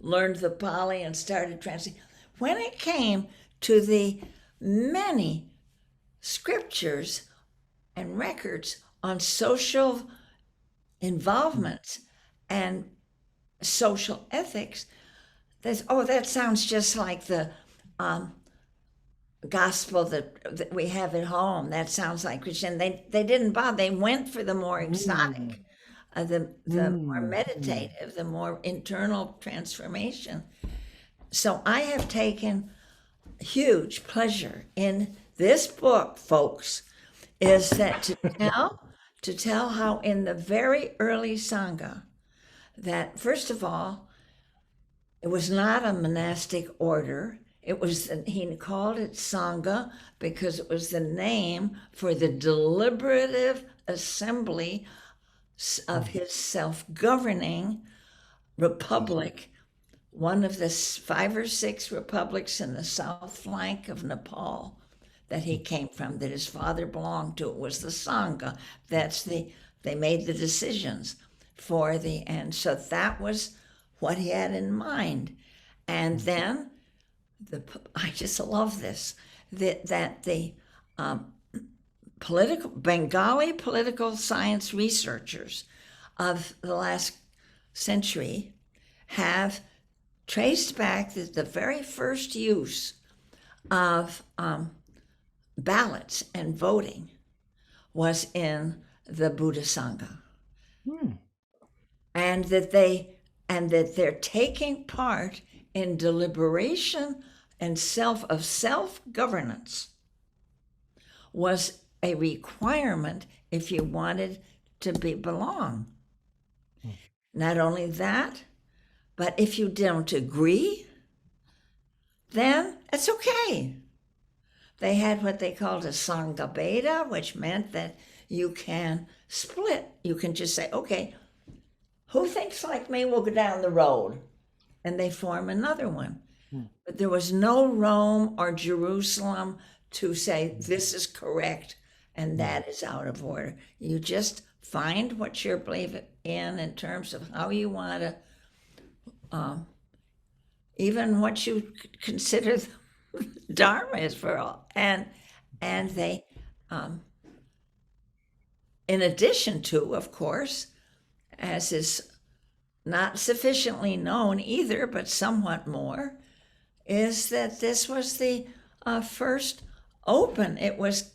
learned the Pali and started translating. When it came to the many scriptures and records on social involvement and social ethics, that sounds just like the um, gospel that we have at home. That sounds like Christian. They didn't bother. They went for the more Mm, exotic, the more mm, mm. meditative, the more internal transformation. So I have taken huge pleasure in this book, folks, is that to tell how in the very early Sangha that first of all it was not a monastic order. He called it Sangha because it was the name for the deliberative assembly of his self-governing republic, one of the 5 or 6 republics in the south flank of Nepal that he came from, that his father belonged to. It was the Sangha. They made the decisions and so that was what he had in mind. And then I just love this, that the um, political Bengali political science researchers of the last century have traced back the very first use of ballots and voting was in the Buddha Sangha, Mm. and that they're taking part in deliberation and self-governance was a requirement if you wanted to belong. Mm. Not only that, but if you don't agree, then it's okay. They had what they called a Sangha Beta, which meant that you can split. You can just say, okay, who thinks like me will go down the road? And they form another one. Mm. But there was no Rome or Jerusalem to say this is correct and Mm. that is out of order. You just find what you're believing in terms of how you want to, even what you consider Dharma is for all. And they, in addition to, of course, as is not sufficiently known either, but somewhat more, is that this was the first open. It was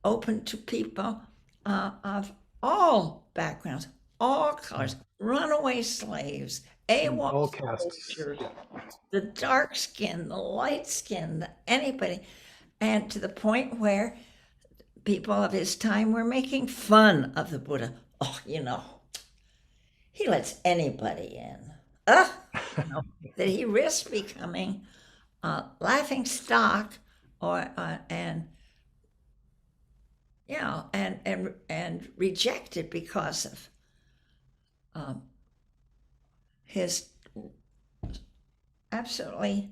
open to people of all backgrounds, all colors, runaway slaves, Mm. AWOL All castes. soldiers, Yeah. the dark skin, the light skin, anybody. And to the point where people of his time were making fun of the Buddha. Oh, he lets anybody in. That he risks becoming laughing stock or and rejected because of um, his absolutely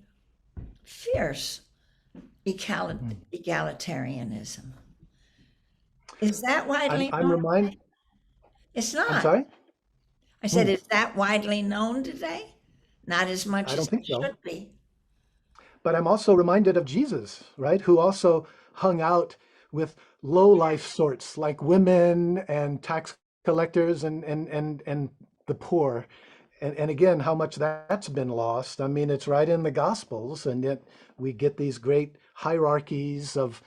fierce Mm. egalitarianism. Is that I'm widely I'm known? remind It's I'm not. sorry? I said, Mm. is that widely known today? Not as much I as don't it think so. should be. But I'm also reminded of Jesus, right? Who also hung out with low life sorts like women and tax collectors and the poor. And again, how much that's been lost. I mean, it's right in the Gospels, and yet we get these great hierarchies of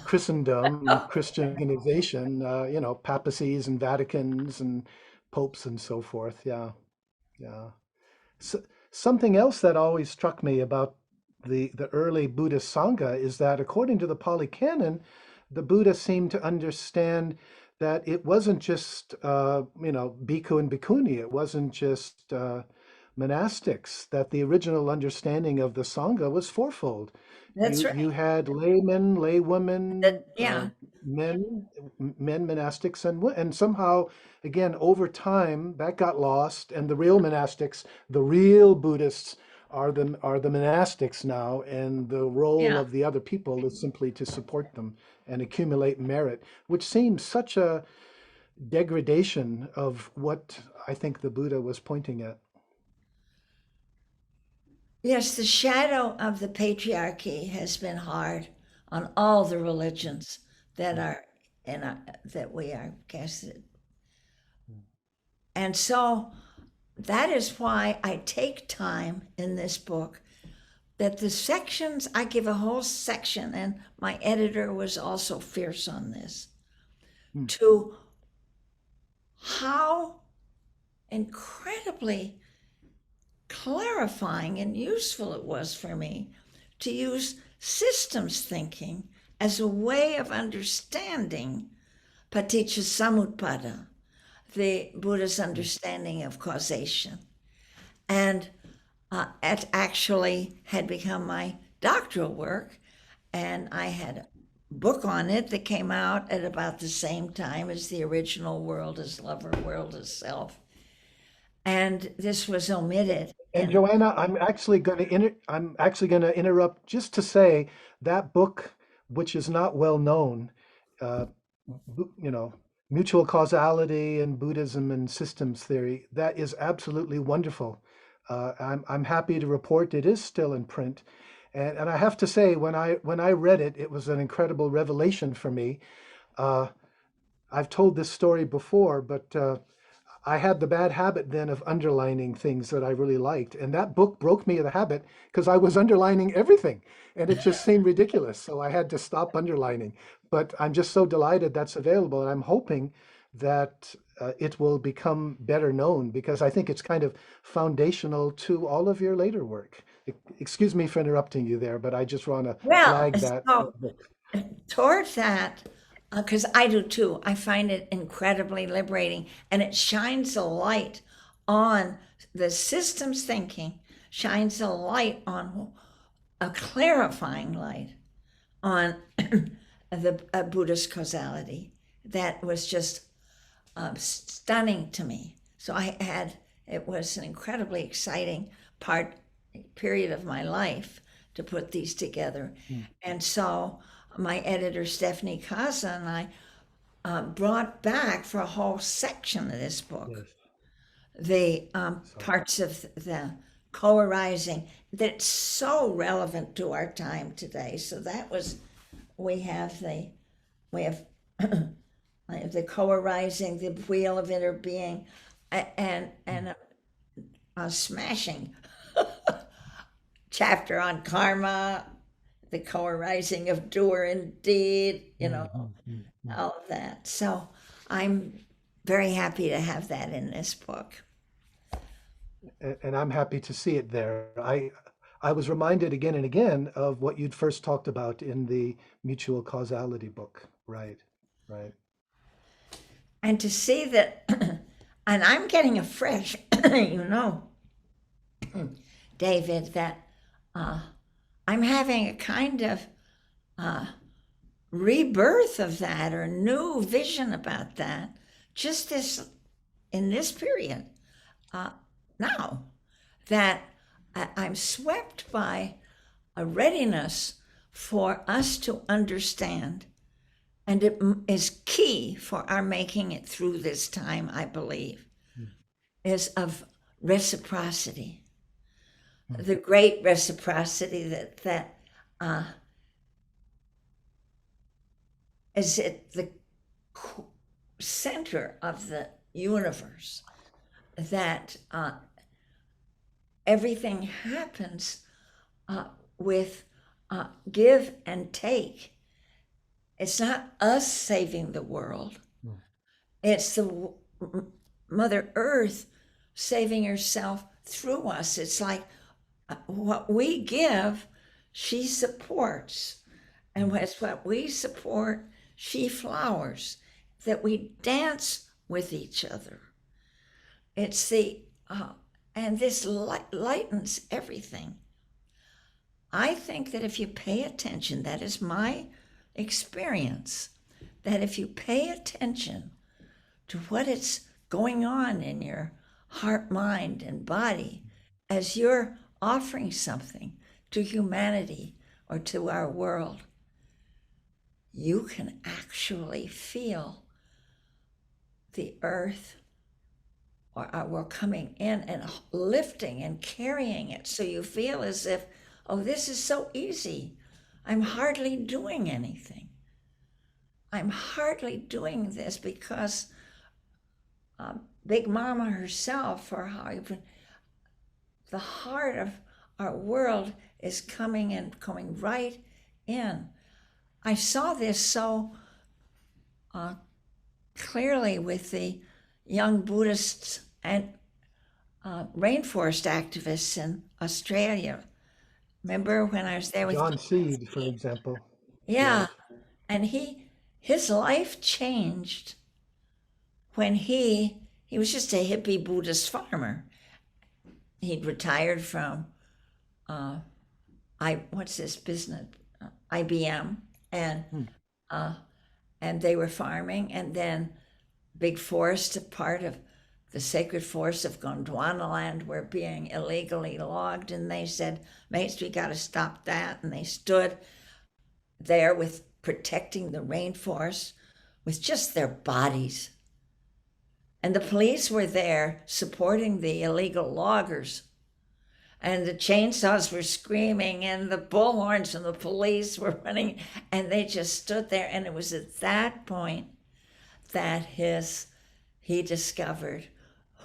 Christendom, Christian organization, papacies and Vaticans and popes and so forth. Yeah, yeah. S Something else that always struck me about the early Buddhist Sangha is that according to the Pali Canon, the Buddha seemed to understand that it wasn't just bhikkhu and bhikkhuni, it wasn't just monastics, that the original understanding of the Sangha was fourfold. That's You right. had laymen, laywomen, Yeah, men, men monastics, and somehow again over time that got lost, and the real monastics, the real Buddhists are the monastics now, and the role yeah. of the other people is simply to support them and accumulate merit, which seems such a degradation of what I think the Buddha was pointing at. Yes, the shadow of the patriarchy has been hard on all the religions that are that we are casted. And so that is why I take time in this book that the sections, I give a whole section, and my editor was also fierce on this, Hmm. to how incredibly clarifying and useful it was for me to use systems thinking as a way of understanding paticca samuppada, the Buddha's understanding of causation. And it actually had become my doctoral work, and I had a book on it that came out at about the same time as the original World as Lover, World as Self. And this was omitted And in. Joanna, I'm actually going to interrupt just to say that book, which is not well known, uh, you know, mutual causality and Buddhism and systems theory, that is absolutely wonderful. I'm happy to report it is still in print, and I have to say when I read it, it was an incredible revelation for me. Uh, I've told this story before, but I had the bad habit then of underlining things that I really liked. And that book broke me of the habit because I was underlining everything and it just seemed ridiculous. So I had to stop underlining. But I'm just so delighted that's available. And I'm hoping that it will become better known because I think it's kind of foundational to all of your later work. Excuse me for interrupting you there, but I just want to Well, flag that so book. towards that, because I do too, I find it incredibly liberating, and it shines a light on the systems thinking, shines a light on a clarifying light on the Buddhist causality that was just stunning to me. So it was an incredibly exciting period of my life to put these together. Mm, And so my editor, Stephanie Kaza, and I brought back for a whole section of this book yes. the So, parts of the co-arising that's so relevant to our time today. So that was, we have the, we have the co-arising, the wheel of inner being, mm, and a smashing chapter on karma, the co-arising of doer and deed, mm, mm, mm, mm. all of that. So I'm very happy to have that in this book. And I'm happy to see it there. I was reminded again and again of what you'd first talked about in the mutual causality book. Right, right. And to see that, and I'm getting a fresh, you know, David, that uh, I'm having a kind of uh, rebirth of that or new vision about that just this in this period uh, now that I'm swept by a readiness for us to understand, and it is key for our making it through this time, I believe, Mm, is of reciprocity, mm, the great reciprocity that uh, is at the center of the universe, that everything happens with give and take. It's not us saving the world, mm, it's the Mother Earth saving herself through us. It's like what we give, she supports. And mm. with what we support, she flowers. That we dance with each other. It's and this lightens everything. I think that if you pay attention, that is my experience, that if you pay attention to what is going on in your heart, mind, and body as you're offering something to humanity or to our world, you can actually feel the earth or we're coming in and lifting and carrying it. So you feel as if, oh, this is so easy. I'm hardly doing anything. I'm hardly doing this because Big Mama herself, or how even the heart of our world is coming and coming right in. I saw this so uh, clearly with the young Buddhists and rainforest activists in Australia. Remember when I was there with John Seed, for example. yeah, Yes. and his life changed when he was just a hippie Buddhist farmer. He'd retired from uh, what's this business, IBM, and Mm, uh, and they were farming, and then big forests, a part of the sacred forests of Gondwana land were being illegally logged, and they said, mates, we got to stop that. And they stood there with protecting the rainforest with just their bodies. And the police were there supporting the illegal loggers. And the chainsaws were screaming, and the bullhorns and the police were running, and they just stood there. And it was at that point that he discovered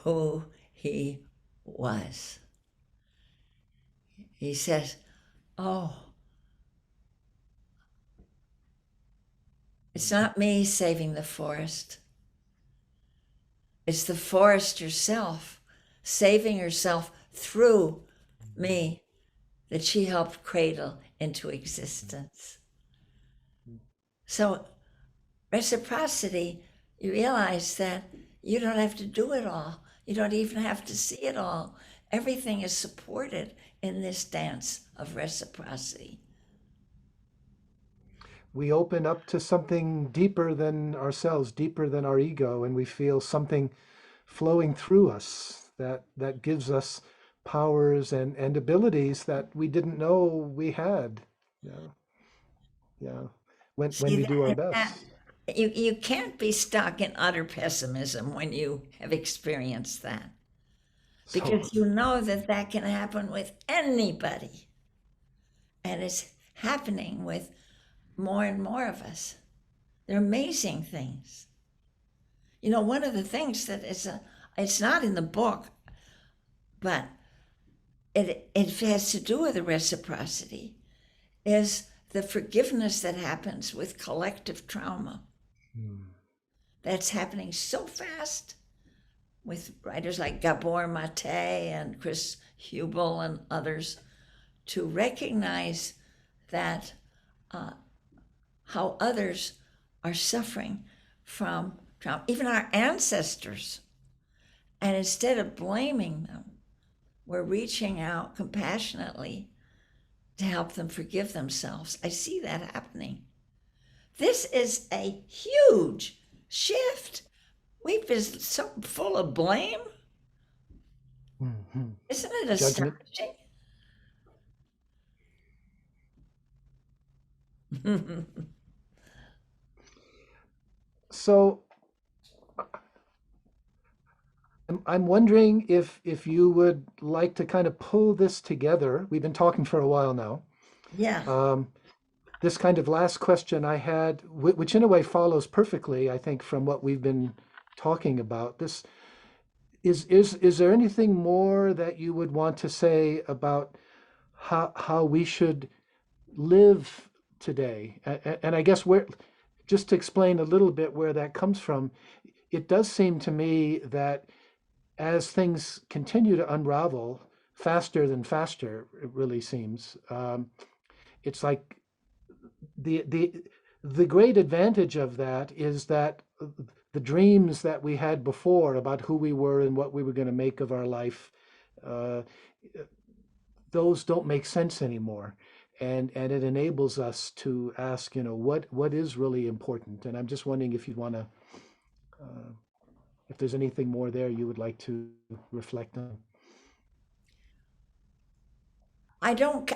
who he was. He says, oh, it's not me saving the forest. It's the forest herself saving herself through me that she helped cradle into existence. So, reciprocity, you realize that you don't have to do it all. You don't even have to see it all. Everything is supported in this dance of reciprocity. We open up to something deeper than ourselves, deeper than our ego, and we feel something flowing through us that gives us powers and abilities that we didn't know we had. Yeah, yeah. When See we do our that best. you can't be stuck in utter pessimism when you have experienced that, So because you know that that can happen with anybody, and it's happening with more and more of us. They're amazing things. You know, one of the things that it's not in the book, but it has to do with the reciprocity, is the forgiveness that happens with collective trauma. hmm, That's happening so fast with writers like Gabor Mate and Chris Hubel and others, to recognize that how others are suffering from trauma, even our ancestors. And instead of blaming them, we're reaching out compassionately to help them forgive themselves. I see that happening. This is a huge shift. We've been so full of blame. mhm. Isn't it Judgment. astonishing? So I'm wondering if you would like to kind of pull this together. We've been talking for a while now. Yeah, Um, this kind of last question I had, which in a way follows perfectly, I think, from what we've been talking about. This is there anything more that you would want to say about how we should live today? And I guess where, just to explain a little bit where that comes from, it does seem to me that as things continue to unravel faster than faster, it really seems. It's like the the the great advantage of that is that the dreams that we had before about who we were and what we were going to make of our life, uh, those don't make sense anymore. And it enables us to ask, what is really important. And I'm just wondering if you'd want to, uh, if there's anything more there you would like to reflect on. I don't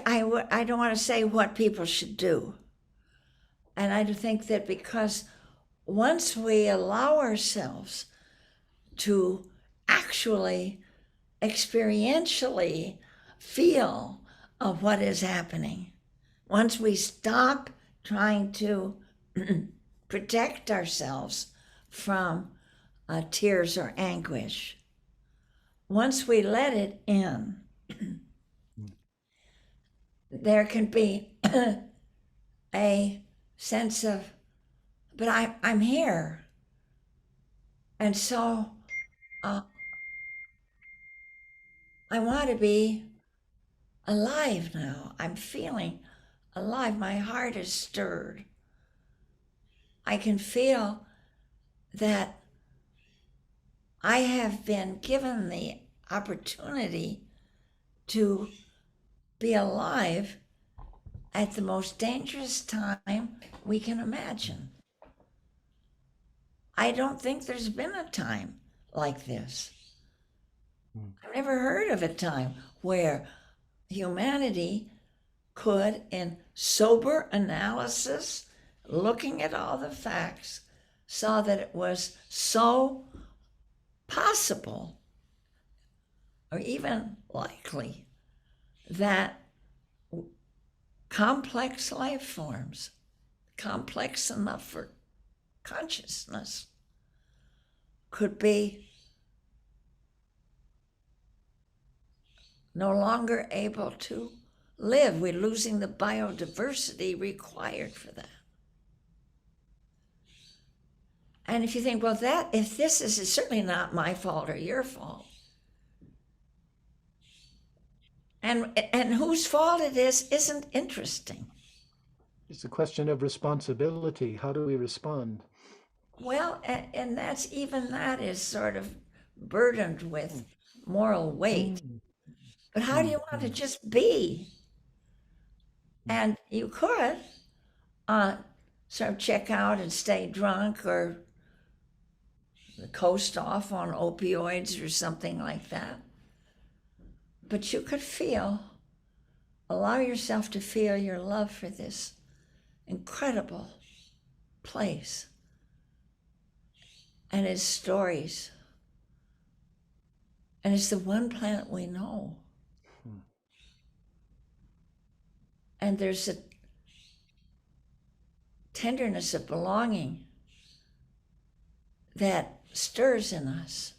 want to say what people should do. And I think that because once we allow ourselves to actually experientially feel of what is happening, once we stop trying to protect ourselves from tears or anguish, once we let it in, there can be a sense of, but I'm here. And so uh, I want to be alive now. I'm feeling alive. My heart is stirred. I can feel that I have been given the opportunity to be alive at the most dangerous time we can imagine. I don't think there's been a time like this. Mm. I've never heard of a time where humanity could, in sober analysis, looking at all the facts, saw that it was so possible or even likely that complex life forms, complex enough for consciousness, could be no longer able to live. We're losing the biodiversity required for that. And if you think, well, if this is certainly not my fault or your fault, And whose fault it is isn't interesting. It's a question of responsibility. How do we respond? Well, and that's even that is sort of burdened with moral weight. Mm, But how do mm, you want to mm, just be? mm. And you could uh, sort of check out and stay drunk or coast off on opioids or something like that. But you could allow yourself to feel your love for this incredible place and its stories. And it's the one planet we know. Mm. And there's a tenderness of belonging that stirs in us.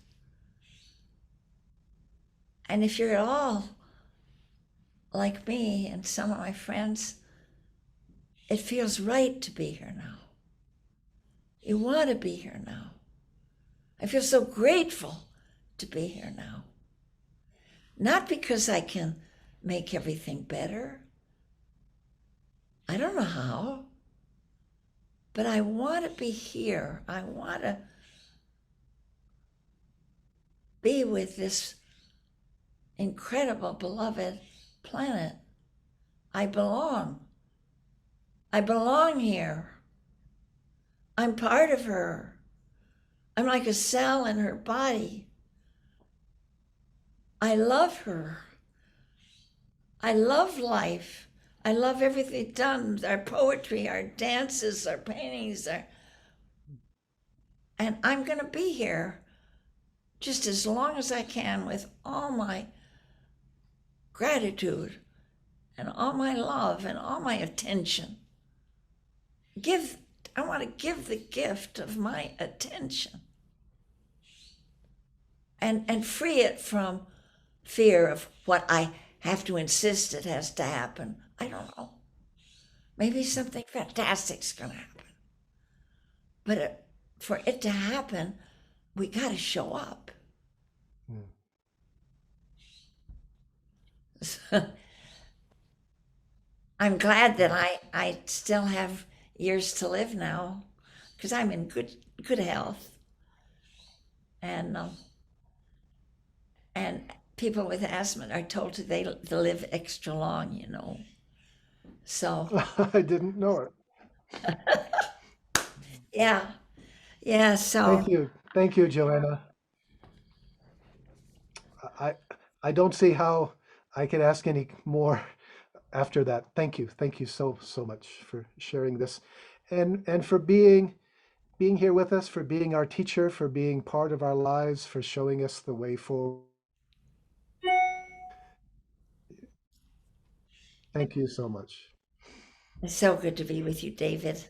And if you're at all like me and some of my friends, it feels right to be here now. You want to be here now. I feel so grateful to be here now. Not because I can make everything better. I don't know how, but I want to be here. I want to be with this incredible, beloved planet. I belong. I belong here. I'm part of her. I'm like a cell in her body. I love her. I love life. I love everything done, our poetry, our dances, our paintings, and I'm going to be here just as long as I can with all my gratitude and all my love and all my attention. Give I want to give the gift of my attention and free it from fear of what I have to insist it has to happen. I don't know. Maybe something fantastic's going to happen. But for it to happen, we got to show up. Mm. I'm glad that I still have years to live now because I'm in good health and and people with asthma are told to live extra long, you know. So I didn't know it. yeah, yeah. So Thank you, Joanna. I I don't see how I could ask any more after that. Thank you so much for sharing this, and for being here with us, for being our teacher, for being part of our lives, for showing us the way forward. Thank you so much. it's so good to be with you, David.